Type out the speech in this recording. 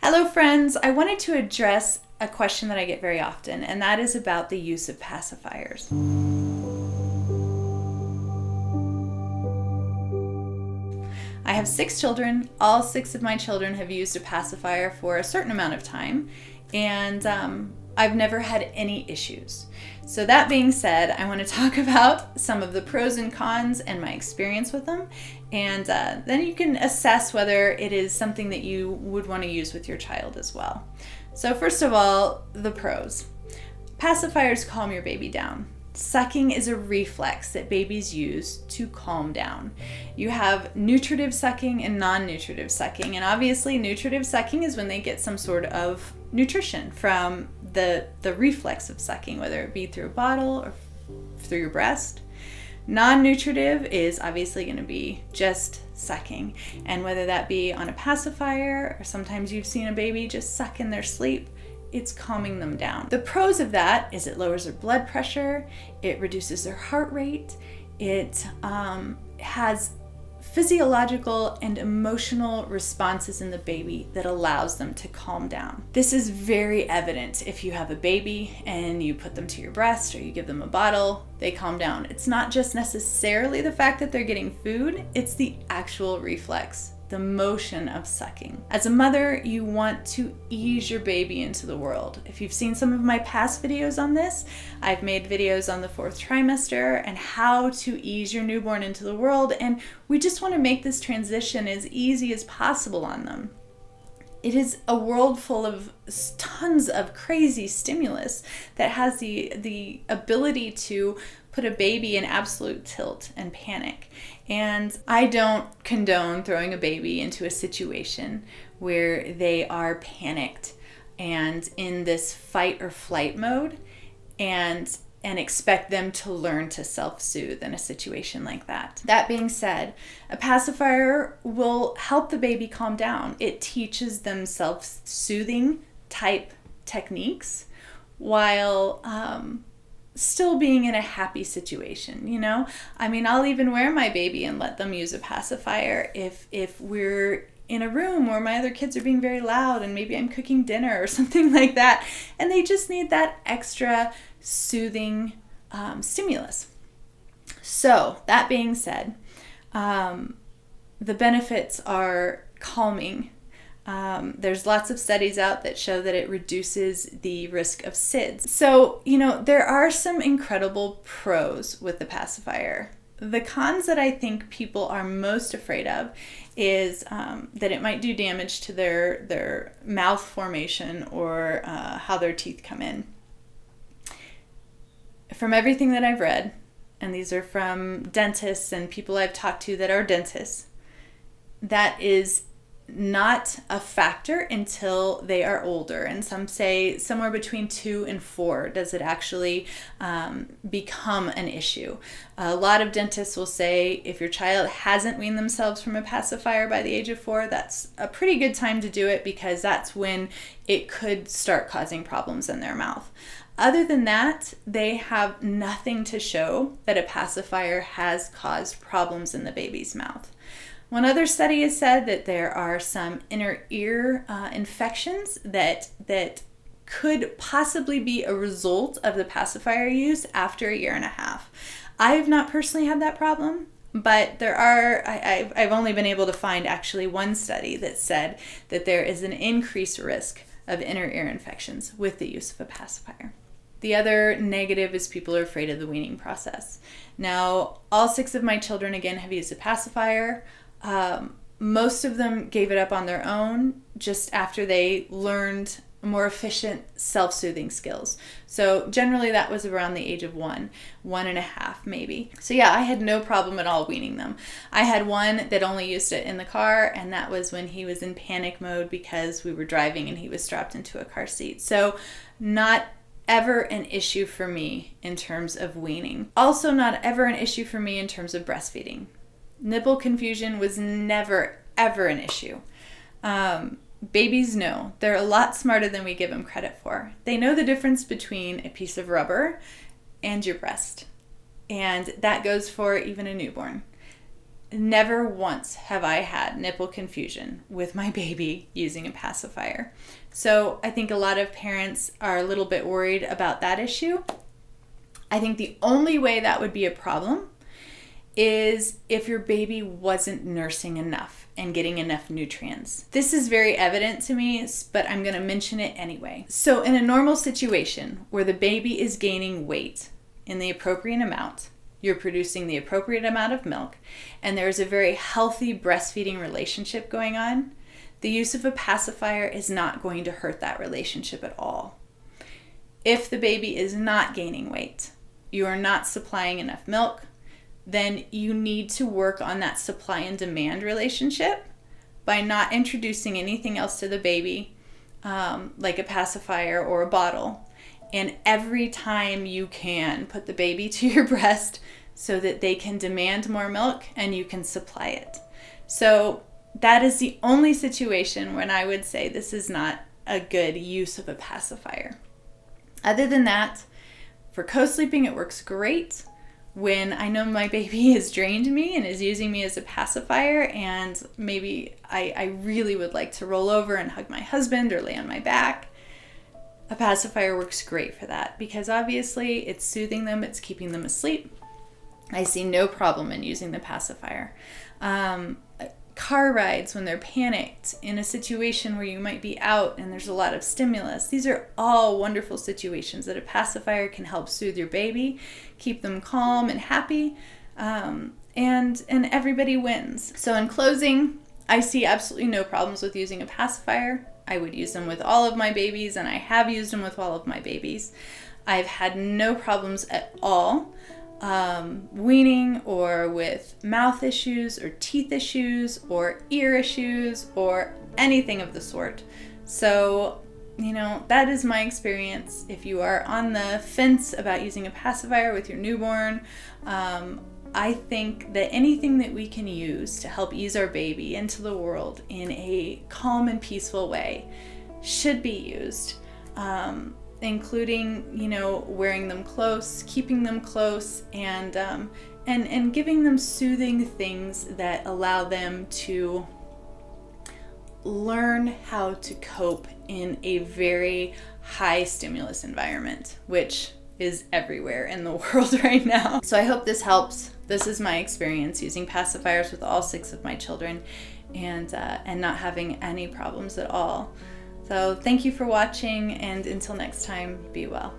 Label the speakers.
Speaker 1: Hello friends, I wanted to address a question that I get very often, and that is about the use of pacifiers. I have 6 children. All 6 of my children have used a pacifier for a certain amount of time, and I've never had any issues. So that being said, I want to talk about some of the pros and cons and my experience with them, and then you can assess whether it is something that you would want to use with your child as well. So first of all, the pros. Pacifiers calm your baby down. Sucking is a reflex that babies use to calm down. You have nutritive sucking and non-nutritive sucking, and obviously nutritive sucking is when they get some sort of nutrition from the reflex of sucking, whether it be through a bottle or through your breast. Non-nutritive is obviously going to be just sucking, and whether that be on a pacifier or sometimes you've seen a baby just suck in their sleep, it's calming them down. The pros of that is it lowers their blood pressure, it reduces their heart rate, it has physiological and emotional responses in the baby that allows them to calm down. This is very evident if you have a baby and you put them to your breast or you give them a bottle, they calm down. It's not just necessarily the fact that they're getting food, it's the actual reflex, the motion of sucking. As a mother, you want to ease your baby into the world. If you've seen some of my past videos on this, I've made videos on the 4th trimester and how to ease your newborn into the world, and we just want to make this transition as easy as possible on them. It is a world full of tons of crazy stimulus that has the ability to put a baby in absolute tilt and panic. And I don't condone throwing a baby into a situation where they are panicked and in this fight or flight mode and expect them to learn to self-soothe in a situation like that. That being said, a pacifier will help the baby calm down. It teaches them self-soothing type techniques while still being in a happy situation, you know? I mean, I'll even wear my baby and let them use a pacifier if we're in a room where my other kids are being very loud and maybe I'm cooking dinner or something like that, and they just need that extra soothing stimulus. So that being said, the benefits are calming. There's lots of studies out that show that it reduces the risk of SIDS. So, you know, there are some incredible pros with the pacifier. The cons that I think people are most afraid of is that it might do damage to their mouth formation or how their teeth come in. From everything that I've read, and these are from dentists and people I've talked to that are dentists, that is not a factor until they are older, and some say somewhere between 2 and 4 does it actually become an issue. A lot of dentists will say if your child hasn't weaned themselves from a pacifier by the age of 4, that's a pretty good time to do it because that's when it could start causing problems in their mouth. Other than that, they have nothing to show that a pacifier has caused problems in the baby's mouth. One other study has said that there are some inner ear infections that could possibly be a result of the pacifier use after 1.5 years. I've not personally had that problem, but there are, I've only been able to find actually one study that said that there is an increased risk of inner ear infections with the use of a pacifier. The other negative is people are afraid of the weaning process. Now, all 6 of my children, again, have used a pacifier. Most of them gave it up on their own just after they learned more efficient self-soothing skills. So generally that was around the age of 1.5 maybe. So yeah, I had no problem at all weaning them. I had one that only used it in the car, and that was when he was in panic mode because we were driving and he was strapped into a car seat. So not ever an issue for me in terms of weaning. Also not ever an issue for me in terms of breastfeeding. Nipple confusion was never, ever an issue. Babies know. They're a lot smarter than we give them credit for. They know the difference between a piece of rubber and your breast. And that goes for even a newborn. never once have I had nipple confusion with my baby using a pacifier. So I think a lot of parents are a little bit worried about that issue. I think the only way that would be a problem is if your baby wasn't nursing enough and getting enough nutrients. This is very evident to me, but I'm going to mention it anyway. So in a normal situation where the baby is gaining weight in the appropriate amount, you're producing the appropriate amount of milk, and there's a very healthy breastfeeding relationship going on, the use of a pacifier is not going to hurt that relationship at all. If the baby is not gaining weight, you are not supplying enough milk, then you need to work on that supply and demand relationship by not introducing anything else to the baby, like a pacifier or a bottle. And every time you can, put the baby to your breast so that they can demand more milk and you can supply it. So that is the only situation when I would say this is not a good use of a pacifier. Other than that, for co-sleeping, it works great. When I know my baby has drained me and is using me as a pacifier, and maybe I really would like to roll over and hug my husband or lay on my back, a pacifier works great for that because obviously it's soothing them, it's keeping them asleep. I see no problem in using the pacifier. Car rides when they're panicked, in a situation where you might be out and there's a lot of stimulus. These are all wonderful situations that a pacifier can help soothe your baby, keep them calm and happy, and everybody wins. So in closing, I see absolutely no problems with using a pacifier. I would use them with all of my babies, and I have used them with all of my babies. I've had no problems at all weaning or with mouth issues or teeth issues or ear issues or anything of the sort. So, that is my experience. If you are on the fence about using a pacifier with your newborn, I think that anything that we can use to help ease our baby into the world in a calm and peaceful way should be used. Including, wearing them close, keeping them close, and giving them soothing things that allow them to learn how to cope in a very high stimulus environment, which is everywhere in the world right now. So I hope this helps. This is my experience using pacifiers with all 6 of my children and not having any problems at all. So thank you for watching, and until next time, be well.